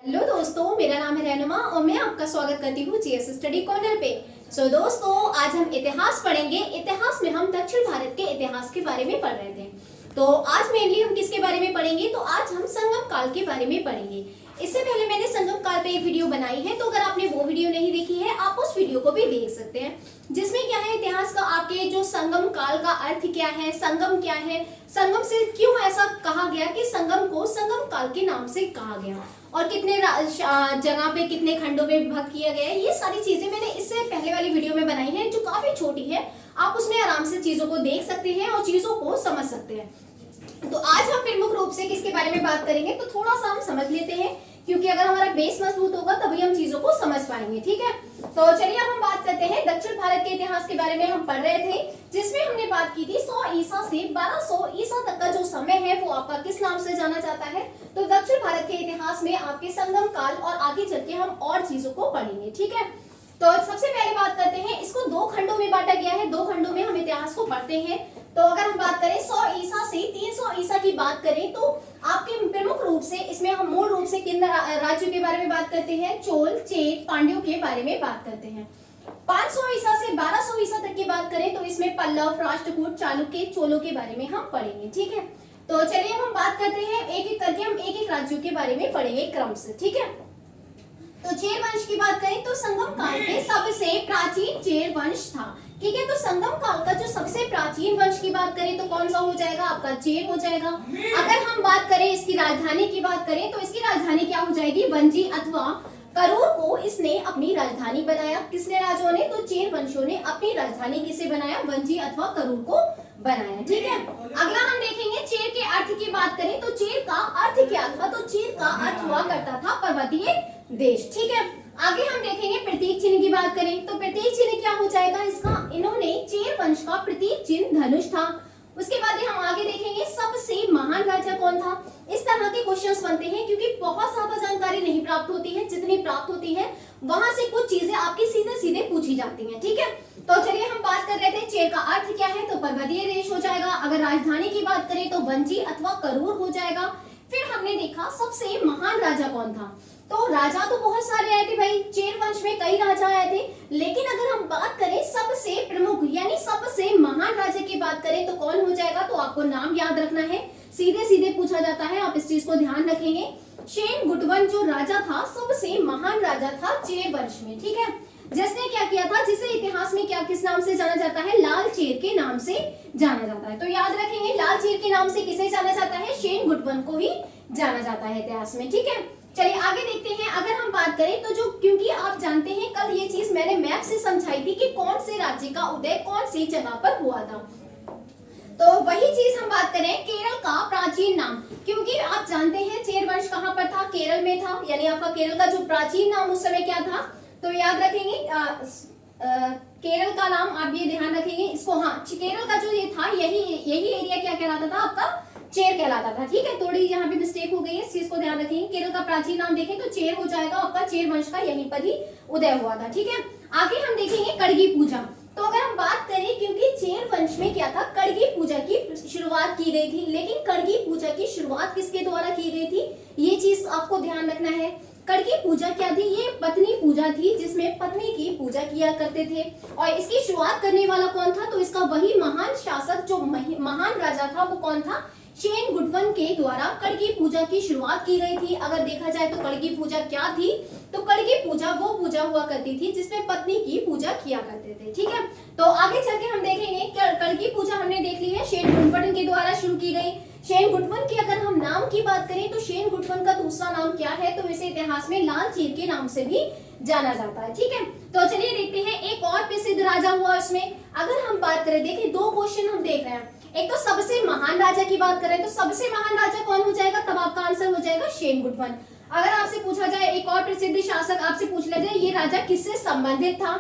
Hello दोस्तों, मेरा नाम है रहनुमा और मैं आपका स्वागत करती हूँ जीएस स्टडी कॉर्नर पे। दोस्तों, आज हम इतिहास पढ़ेंगे। इतिहास में हम दक्षिण भारत के इतिहास के बारे में पढ़ रहे थे। तो आज मेनली हम किसके बारे में पढ़ेंगे? तो आज हम संगम काल के बारे में पढ़ेंगे। इससे पहले मैंने संगम काल पे एक वीडियो बनाई है, तो अगर आपने वो वीडियो नहीं देखी है आप उस वीडियो को भी देख सकते हैं, जिसमें क्या है इतिहास का आपके जो संगम काल का अर्थ क्या है, संगम क्या है, संगम से क्यों ऐसा कहा गया कि संगम को संगम काल के नाम से कहा गया, और कितने जगह पे कितने खंडों में विभक्त किया गया है। ये सारी चीजें मैंने इससे पहले वाली वीडियो में बनाई है, जो काफी छोटी है। आप उसमें आराम से चीजों को देख सकते हैं और चीजों को समझ सकते हैं। तो आज हम प्रमुख रूप से किसके बारे में बात करेंगे, तो थोड़ा सा हम समझ लेते हैं, क्योंकि अगर हमारा बेस मजबूत होगा तभी हम चीजों को समझ पाएंगे। ठीक है, तो चलिए अब हम बात करते हैं दक्षिण भारत के इतिहास के बारे में। हम पढ़ रहे थे जिसमें हमने बात की थी 100 ईसा से 1200 ईसा तक का जो समय है वो आपका किस नाम से जाना जाता है। तो दक्षिण भारत के इतिहास में आपके संगम काल और आगे चल के हम और चीजों को पढ़ेंगे। ठीक है, तो सबसे पहले बात करते हैं, इसको दो खंडों में बांटा गया है। दो खंडों में हम इतिहास को पढ़ते हैं। तो अगर हम बात करें 100 ईसा से 300 ईसा की बात करें, तो आपके प्रमुख रूप से इसमें हम मूल रूप से किन राज्यों के बारे में बात करते हैं? चोल, चेत, पांड्यों के बारे में बात करते हैं। 500 ईसा से 1200 ईसा तक की बात करें तो इसमें पल्लव, राष्ट्रकूट, चालुक्य, चोलों के बारे में हम पढ़ेंगे। ठीक है, तो चलिए हम बात करते हैं एक एक करके, हम एक एक राज्यों के बारे में पढ़ेंगे क्रम से। ठीक है, तो चेर वंश की बात करें तो संगम काल के सबसे प्राचीन चेर वंश था। ठीक है, तो संगम काल का जो सबसे प्राचीन वंश की बात करें तो कौन सा हो जाएगा? आपका चेर हो जाएगा। अगर हम बात करें इसकी राजधानी की बात करें तो इसकी राजधानी क्या हो जाएगी? वंजी अथवा करूर को इसने अपनी राजधानी बनाया। किसने? राजाओं ने। तो चेर वंशों ने अपनी राजधानी किसे बनाया? वंजी अथवा करूर को बनाया। ठीक है, अगला हम देखेंगे चेर के अर्थ की बात करें तो चेर का अर्थ क्या था? तो चेर का अर्थ हुआ करता था पर्वतीय देश। ठीक है, आगे हम देखेंगे प्रतीक चिन्ह की बात करें तो प्रतीक चिन्ह क्या हो जाएगा इसका? इन्होंने चेर वंश का प्रतीक चिन्ह धनुष था। उसके बाद हम आगे देखेंगे सबसे महान राजा कौन था। इस तरह के क्वेश्चंस बनते हैं क्योंकि बहुत ज्यादा जानकारी नहीं प्राप्त होती है, जितनी प्राप्त होती है वहां से कुछ चीजें आपकी सीधे सीधे पूछी जाती हैं। ठीक है, तो चलिए हम बात कर रहे थे चेर का अर्थ क्या है, तो पर्वतीय देश हो जाएगा। अगर राजधानी की बात करें तो वंजी अथवा करूर हो जाएगा। फिर हमने देखा सबसे महान राजा कौन था, तो राजा तो बहुत सारे आए थे भाई, चेर वंश में कई राजा आए थे, लेकिन अगर हम बात करें सबसे प्रमुख यानी सबसे महान राजा की बात करें तो कौन हो जाएगा? तो आपको नाम याद रखना है, सीधे सीधे पूछा जाता है, आप इस चीज को ध्यान रखेंगे। शेन गुटवन जो राजा था सबसे महान राजा था चेर वंश में। ठीक है, जिसने क्या किया था, जिसे इतिहास में क्या किस नाम से जाना जाता है? लाल चेर के नाम से जाना जाता है। तो याद रखेंगे लाल चेर के नाम से किसे जाना जाता है? शेन गुटवन को ही जाना जाता है इतिहास में। ठीक है, चलिए आगे देखते हैं। अगर हम बात करें तो जो, क्योंकि आप जानते हैं कल ये चीज मैंने मैप से समझाई थी कि कौन से राज्य का उदय कौन सी जगह पर हुआ था, तो वही चीज हम बात करें केरल का प्राचीन नाम, क्योंकि आप जानते हैं चेर वंश कहाँ पर था? केरल में था, यानी आपका केरल का जो प्राचीन नाम उस समय क्या था? तो याद रखेंगे केरल का नाम आप ये ध्यान रखेंगे इसको। हाँ, केरल का जो ये था यही एरिया क्या कहलाता था? आपका चेर कहलाता था। ठीक है, थोड़ी यहाँ पे मिस्टेक हो गई है, इस चीज को ध्यान रखेंगे। केरल का प्राचीन नाम देखें तो चेर हो जाएगा, आपका चेर वंश का यहीं पर ही उदय हुआ था। ठीक है, आगे हम देखेंगे कड़गी पूजा। तो अगर हम बात करें, क्योंकि चेर वंश में क्या था? कड़गी पूजा की शुरुआत की गई थी, लेकिन कड़गी पूजा की शुरुआत किसके द्वारा की गई थी? ये चीज आपको ध्यान रखना है। कड़गी पूजा क्या थी? ये पत्नी पूजा थी, जिसमें पत्नी की पूजा किया करते थे। और इसकी शुरुआत करने वाला कौन था? तो इसका वही महान शासक, जो महान राजा था, वो कौन था? शेन गुटवन के द्वारा कड़गी पूजा की शुरुआत की गई थी। अगर देखा जाए तो कड़गी पूजा क्या थी? तो कड़गी पूजा वो पूजा हुआ करती थी जिसमें पत्नी की पूजा किया करते थे। ठीक है, तो आगे चल के हम देखेंगे कड़गी पूजा हमने देख ली है, शेन गुटवन के द्वारा शुरू की गई। शेन गुटवन की अगर हम नाम की बात करें तो शेन गुटवन का दूसरा नाम क्या है? तो इसे इतिहास में लाल चीर के नाम से भी जाना जाता है। ठीक है, तो चलिए देखते हैं एक और प्रसिद्ध राजा हुआ उसमें। अगर हम बात करें, देखिए दो क्वेश्चन हम देख रहे हैं, एक तो सबसे महान राजा की बात करें तो सबसे महान राजा कौन हो जाएगा? तब आपका आंसर हो जाएगा शेन गुटवन। अगर आपसे पूछा जाए एक और प्रसिद्ध शासक, आपसे पूछ लिया जाए ये राजा किससे संबंधित था?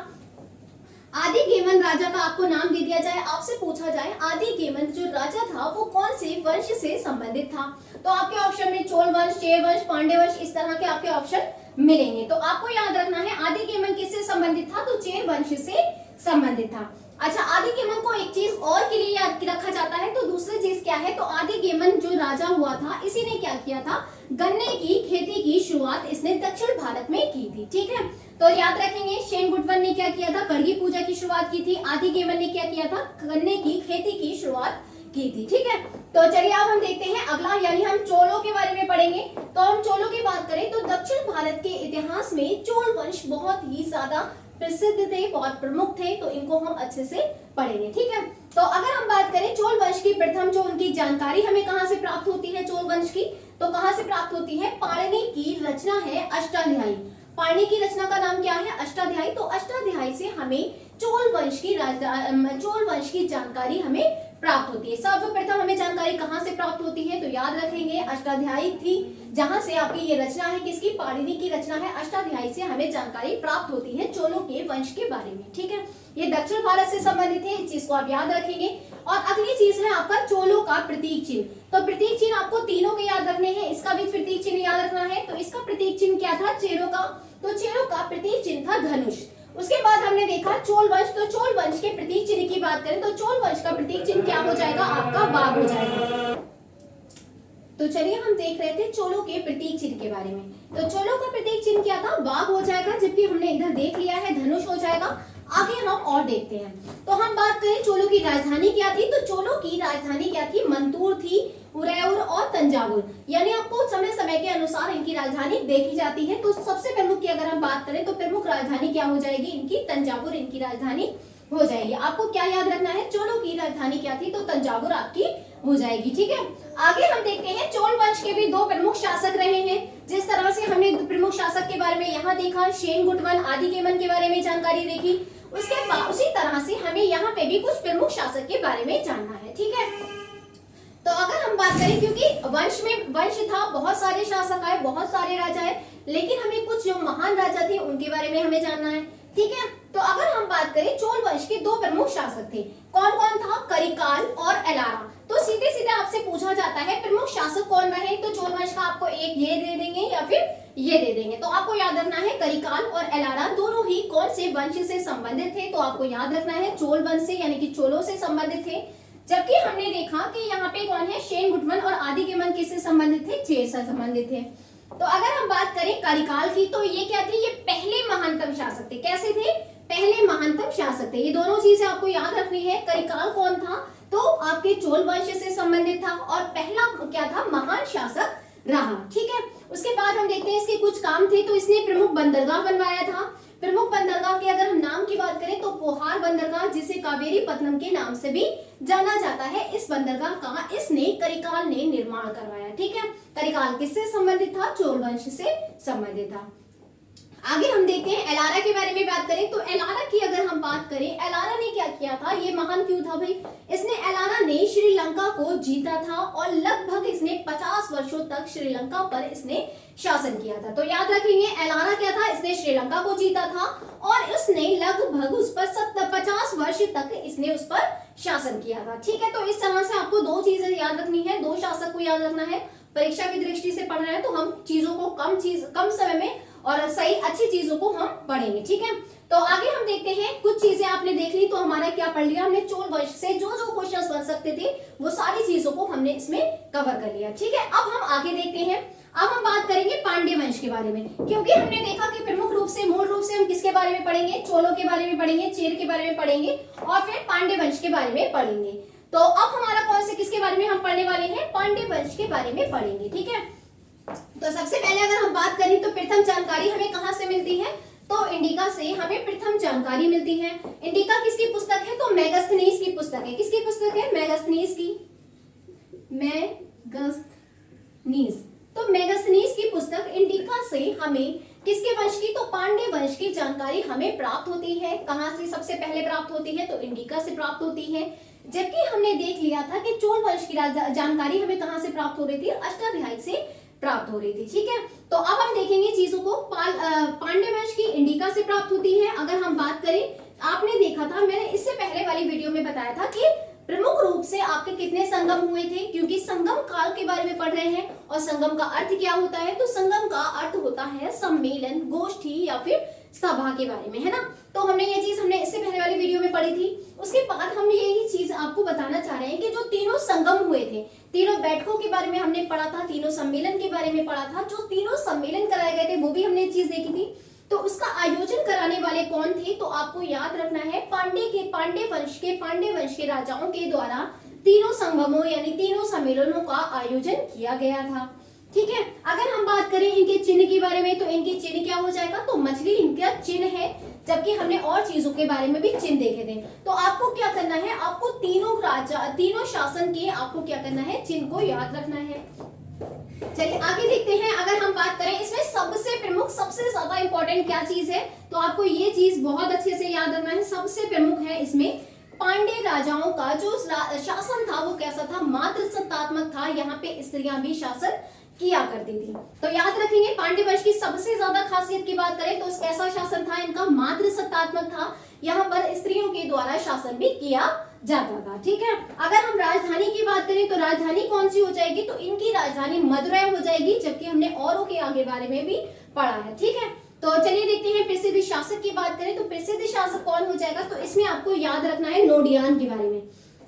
आदि गेमन राजा का आपको नाम दे दिया जाए, आपसे पूछा जाए आदि गेमन जो राजा था वो कौन से वंश से संबंधित था, तो आपके ऑप्शन में चोल वंश, चेर वंश, पांड्य वंश, इस तरह के आपके ऑप्शन मिलेंगे। तो आपको याद रखना है आदि गेमन किससे संबंधित था? तो चेर वंश से संबंधित था। अच्छा, आदि गेमन को एक चीज और के लिए याद रखा जाता है, तो दूसरी चीज क्या है, तो आदि गेमन जो राजा हुआ था, इसी ने क्या किया था, गन्ने की खेती की शुरुआत इसने दक्षिण भारत में की थी। ठीक है, तो याद रखेंगे शेन गुटवन ने क्या किया था, कड़गी पूजा की शुरुआत की थी। आदि गेमन ने क्या किया था, गन्ने की खेती की शुरुआत की थी। ठीक है, तो चलिए अब हम देखते हैं अगला, यानी हम चोलों के बारे में पढ़ेंगे। तो हम चोलों की बात करें तो दक्षिण भारत के इतिहास में चोल वंश बहुत ही ज्यादा प्रसिद्ध थे, बहुत प्रमुख थे, तो इनको हम अच्छे से पढ़ेंगे। ठीक है, तो अगर हम बात करें चोल वंश की, प्रथम जो उनकी जानकारी हमें कहां से प्राप्त होती है चोल वंश की, तो कहां से प्राप्त होती है, पाणिनि की रचना है अष्टाध्यायी। पाणिनि की रचना का नाम क्या है, अष्टाध्यायी। तो अष्टाध्यायी से हमें चोल वंश की जानकारी हमें प्राप्त होती है। सर्वप्रथम हमें जानकारी कहां से प्राप्त होती है, तो याद रखेंगे अष्टाध्यायी थी, जहां से आपकी ये रचना है, किसकी, पाणिनि की रचना है। अष्टाध्यायी से हमें जानकारी प्राप्त होती है चोलों के वंश के बारे में। ठीक है, ये दक्षिण भारत से संबंधित है, इस चीज को आप याद रखेंगे। और अगली चीज है आपका चोलों का प्रतीक चिन्ह। तो प्रतीक चिन्ह आपको तीनों के याद रखने हैं, इसका भी प्रतीक चिन्ह याद रखना है। तो इसका प्रतीक चिन्ह क्या था, चेरों का, तो चेरों का प्रतीक चिन्ह था धनुष। उसके बाद हमने देखा चोल वंश, तो चोल वंश के प्रतीक चिन्ह की बात करें तो चोल वंश का प्रतीक चिन्ह क्या हो जाएगा, आपका बाघ हो जाएगा। तो चलिए हम देख रहे थे चोलों के प्रतीक चिन्ह के बारे में। तो चोलों का प्रतीक चिन्ह क्या था, बाघ हो जाएगा, जबकि हमने इधर देख लिया है धनुष हो जाएगा। आगे हम और देखते हैं। तो हम बात करें चोलों की राजधानी क्या थी, तो चोलों की राजधानी क्या थी, मंतूर थी, उरैर और तंजावुर। यानी आपको समय समय के अनुसार इनकी राजधानी देखी जाती है। तो सबसे प्रमुख की अगर हम बात करें तो प्रमुख राजधानी क्या हो जाएगी इनकी, तंजावुर इनकी राजधानी हो जाएगी। आपको क्या याद रखना है, चोलों की राजधानी क्या थी, तो तंजावुर आपकी हो जाएगी। ठीक है, आगे हम देखते हैं चोल वंश के भी दो प्रमुख शासक रहे हैं। जिस तरह से हमने प्रमुख शासक के बारे में यहाँ देखा, शेन गुटवन, आदि गेमन के बारे में जानकारी देखी, उसके बाद उसी तरह से हमें यहाँ पे भी कुछ प्रमुख शासक के बारे में जानना है। ठीक है, तो अगर हम बात करें, क्योंकि वंश था, बहुत सारे शासक आए, बहुत सारे राजा आए, लेकिन हमें कुछ जो महान राजा थे उनके बारे में हमें जानना है। ठीक है, तो अगर हम बात करें चोल वंश के दो प्रमुख शासक थे, कौन कौन था, करिकाल और एलारा। तो सीधे सीधे आपसे पूछा जाता है प्रमुख शासक कौन रहे, तो चोल वंश का आपको एक ये दे देंगे या फिर ये दे देंगे। तो आपको याद रखना है करिकाल और एलारा दोनों ही कौन से वंश से संबंधित थे, तो आपको याद रखना है चोल वंश से, यानी कि चोलों से संबंधित थे। जबकि हमने देखा कि यहाँ पे कौन है, शेन गुटवन और आदि गेमन किससे संबंधित थे, चेर से संबंधित थे। तो अगर हम बात करें करिकाल की, तो ये क्या थे, ये पहले महानतम शासक थे। कैसे थे, पहले महानतम शासक थे। ये दोनों चीजें आपको याद रखनी है। करिकाल कौन था, तो आपके चोल वंश से संबंधित था, और पहला क्या था, महान शासक रहा। ठीक है, उसके बाद हम देखते हैं इसके कुछ काम थे। तो इसने प्रमुख बंदरगाह बनवाया था। प्रमुख बंदरगाह के अगर हम नाम की बात करें तो पोहार बंदरगाह, जिसे कावेरी पत्तनम के नाम से भी जाना जाता है, इस बंदरगाह का इसने करिकाल ने निर्माण करवाया। ठीक है, करिकाल किससे संबंधित था, चोल वंश से संबंधित था। आगे हम देखते हैं एलारा के बारे में बात करें। तो एलारा की अगर हम बात करें, एलारा ने क्या किया था, ये महान क्यों था भाई, इसने, एलारा ने श्रीलंका को जीता था और लगभग इसने 50 वर्षों तक श्रीलंका पर इसने शासन किया था। तो याद रखेंगे एलारा क्या था, इसने श्रीलंका को जीता था और इसने लगभग उस पर 50 वर्ष तक इसने उस पर शासन किया था। ठीक है, तो इस तरह से आपको दो चीजें याद रखनी है, दो शासक को याद रखना है। परीक्षा की दृष्टि से पढ़ना है तो हम चीजों को कम समय में और सही अच्छी चीजों को हम पढ़ेंगे। ठीक है, तो आगे हम देखते हैं, कुछ चीजें आपने देख ली, तो हमारा क्या पढ़ लिया हमने, चोल वंश से जो जो क्वेश्चंस बन सकते थे वो सारी चीजों को हमने इसमें कवर कर लिया। ठीक है, अब हम आगे देखते हैं। अब हम बात करेंगे पांड्य वंश के बारे में, क्योंकि हमने देखा कि प्रमुख रूप से, मूल रूप से हम किसके बारे में पढ़ेंगे, चोलों के बारे में पढ़ेंगे, चेर के बारे में पढ़ेंगे और फिर पांड्य वंश के बारे में पढ़ेंगे। तो अब हमारा कौन से किसके बारे में हम पढ़ने वाले हैं, पांड्य वंश के बारे में पढ़ेंगे। ठीक है, तो सबसे पहले अगर हम बात करें तो प्रथम जानकारी हमें कहां से मिलती है, तो इंडिका से हमें प्रथम जानकारी मिलती है। इंडिका किसकी पुस्तक है, तो मेगास्थनीज की पुस्तक है। किसकी पुस्तक है, मेगास्थनीज की, मेगास्थनीज। तो मेगास्थनीज की पुस्तक इंडिका से हमें किसके वंश की, तो पांड्य वंश की जानकारी हमें प्राप्त होती है। कहां से सबसे पहले प्राप्त होती है, तो इंडिका से प्राप्त होती है। जबकि हमने देख लिया था कि चोल वंश की जानकारी हमें कहां से प्राप्त हो रही थी, अष्टाध्यायी से प्राप्त हो रही थी। ठीक है, तो अब हम देखेंगे चीजों को। पांड्य वंश की इंडिका से प्राप्त होती है। अगर हम बात करें, आपने देखा था, मैंने इससे पहले वाली वीडियो में बताया था कि प्रमुख रूप से आपके कितने संगम हुए थे, क्योंकि संगम काल के बारे में पढ़ रहे हैं। और संगम का अर्थ क्या होता है, तो संगम का अर्थ होता है सम्मेलन, गोष्ठी या फिर सभा के बारे में, है ना। तो हमने ये चीज हमने इससे पहले वाली वीडियो में पढ़ी थी। उसके बाद हम यही चीज आपको बताना चाह रहे हैं कि जो तीनों संगम हुए थे, तीनों बैठकों के बारे में हमने पढ़ा था, तीनों सम्मेलन के बारे में पढ़ा था, जो तीनों सम्मेलन कराए गए थे वो भी हमने चीज देखी थी। तो उसका आयोजन कराने वाले कौन थे, तो आपको याद रखना है पांडे वंश के राजाओं के द्वारा तीनों संगमों यानी तीनों सम्मेलनों का आयोजन किया गया था। ठीक है, अगर हम बात करें इनके चिन्ह के बारे में, तो इनके चिन्ह क्या हो जाएगा, तो मछली इनका चिन्ह है, जबकि हमने और चीजों के बारे में भी चिन्ह देखे थे। तो आपको क्या करना है, आपको तीनों शासन के आपको क्या करना है, चिन्ह को याद रखना है। चलिए आगे देखते हैं। अगर हम बात करें इसमें सबसे प्रमुख सबसे ज्यादा इंपॉर्टेंट क्या चीज है, तो आपको ये चीज बहुत अच्छे से याद रखना है। सबसे प्रमुख है इसमें पांडे राजाओं का जो शासन था वो कैसा था, मात्र सत्तात्मक था। यहाँ पे स्त्रियां भी शासन किया करती थी। तो याद रखेंगे पांडे वंश की सबसे ज्यादा खासियत की बात करें तो कैसा शासन था इनका, मात्र सत्तात्मक था। यहाँ पर स्त्रियों के द्वारा शासन भी किया जाता था। ठीक है, अगर हम राजधानी की बात करें तो राजधानी कौन सी हो जाएगी, तो इनकी राजधानी मदुरै हो जाएगी, जबकि हमने औरों के आगे बारे में भी पढ़ा है। ठीक है, तो चलिए देखते हैं प्रसिद्ध शासक की बात करें तो प्रसिद्ध शासक कौन हो जाएगा, तो इसमें आपको याद रखना है नोडियान के बारे में।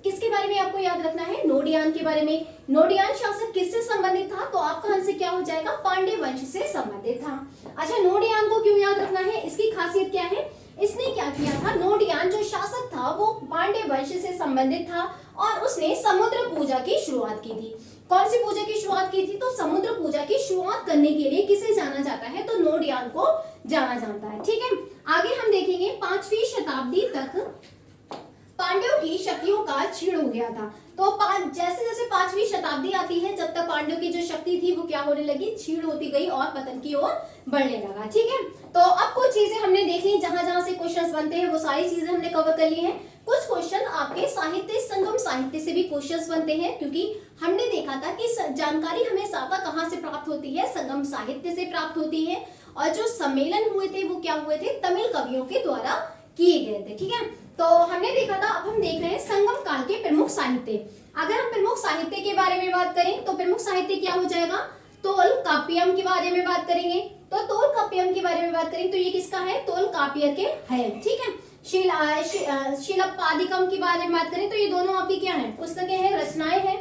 किसके बारे में आपको याद रखना है, नोडियान के बारे में। नोडियान शासक किससे संबंधित था, तो आपका आंसर क्या हो जाएगा, पांडे वंश से संबंधित था। अच्छा, नोडियान को क्यों याद रखना है, इसकी खासियत क्या है, इसने क्या किया था, नोडियान जो शासक था वो पांडे वंश से संबंधित था और उसने समुद्र पूजा की शुरुआत की थी। कौन सी पूजा की शुरुआत की थी, तो समुद्र पूजा की शुरुआत करने के लिए किसे जाना जाता है, तो नोडियान को जाना जाता है। ठीक है, आगे हम देखेंगे 5वीं शताब्दी तक पांड्यों की शक्तियों का क्षीण हो गया था। तो जैसे जैसे 5वीं शताब्दी आती है, जब तक पांड्यों की जो शक्ति थी वो क्या होने लगी, क्षीण होती गई और पतन की ओर बढ़ने लगा। ठीक है, तो अब कुछ चीजें हमने देख ली, जहां जहां से क्वेश्चंस बनते हैं वो सारी चीजें हमने कवर कर ली हैं। कुछ क्वेश्चन आपके साहित्य संगम साहित्य से भी क्वेश्चंस बनते हैं, क्योंकि हमने देखा था कि जानकारी हमें ज्यादा कहाँ से प्राप्त होती है, संगम साहित्य से प्राप्त होती है। और जो सम्मेलन हुए थे वो क्या हुए थे, तमिल कवियों के द्वारा किए गए थे। ठीक है, तो हमने देखा था, अब हम देख रहे हैं संगम काल के प्रमुख साहित्य। अगर हम प्रमुख साहित्य के बारे में बात करें तो प्रमुख साहित्य क्या हो जाएगा, तोलकाप्पियम के बारे में बात करेंगे। तो तोलकाप्पियम के बारे में बात करें तो ये किसका है, तोलकाप्पियर के है। ठीक है, शिलापादिकम के बारे में बात करें तो ये दोनों आपकी क्या है, पुस्तकें हैं, रचनाएं हैं।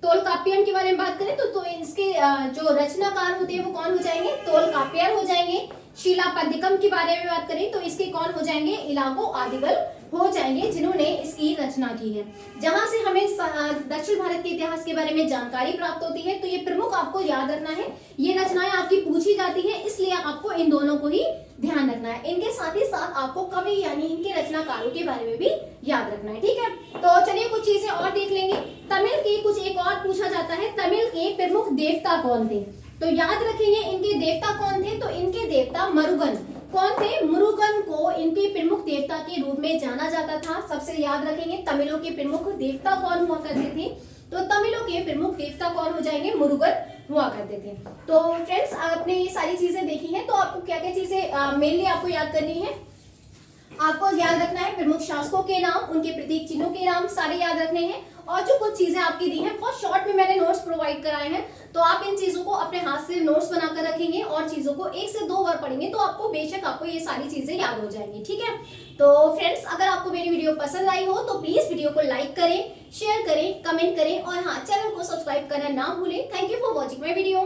तोलकाप्पियम के बारे में बात करें तो इसके जो रचनाकार होते हैं वो कौन हो जाएंगे, तोलकाप्पियर हो जाएंगे। शिलापद्दिकम के बारे में बात करें तो इसके कौन हो जाएंगे, इलागो आदिगल हो जाएंगे, जिन्होंने इसकी रचना की है। जहां से हमें दक्षिण भारत के इतिहास के बारे में जानकारी प्राप्त होती है, तो ये प्रमुख आपको याद रखना है। ये रचनाएं आपकी पूछी जाती है, इसलिए आपको इन दोनों को ही ध्यान रखना है। इनके साथ ही साथ आपको कवि यानी इनके रचनाकारों के बारे में भी याद रखना है। ठीक है, तो चलिए कुछ चीजें और देख लेंगे। तमिल के कुछ एक और पूछा जाता है, तमिल के प्रमुख देवता कौन थे, तो याद रखेंगे इनके देवता कौन थे, तो इनके देवता मुरुगन कौन थे, मुरुगन को इनके प्रमुख देवता के रूप में जाना जाता था। सबसे याद रखेंगे तमिलों के प्रमुख देवता कौन हुआ करते थे, तो तमिलों के प्रमुख देवता कौन हो जाएंगे, मुरुगन हुआ करते थे। तो फ्रेंड्स, आपने ये सारी चीजें देखी हैं, तो आपको क्या क्या चीजें मेनली आपको याद करनी है, आपको याद रखना है प्रमुख शासकों के नाम, उनके प्रतीक चिन्हों के नाम सारे याद रखने हैं। और जो कुछ चीजें आपकी दी हैं बहुत शॉर्ट में मैंने नोट्स प्रोवाइड कराए हैं, तो आप इन चीजों को अपने हाथ से नोट्स बनाकर रखेंगे और चीजों को 1 से 2 बार पढ़ेंगे तो आपको बेशक आपको ये सारी चीजें याद हो जाएंगी। ठीक है, तो फ्रेंड्स, अगर आपको मेरी वीडियो पसंद आई हो तो प्लीज वीडियो को लाइक करें, शेयर करें, कमेंट करें और हाँ, चैनल को सब्सक्राइब करना ना भूलें। Thank you for watching my video.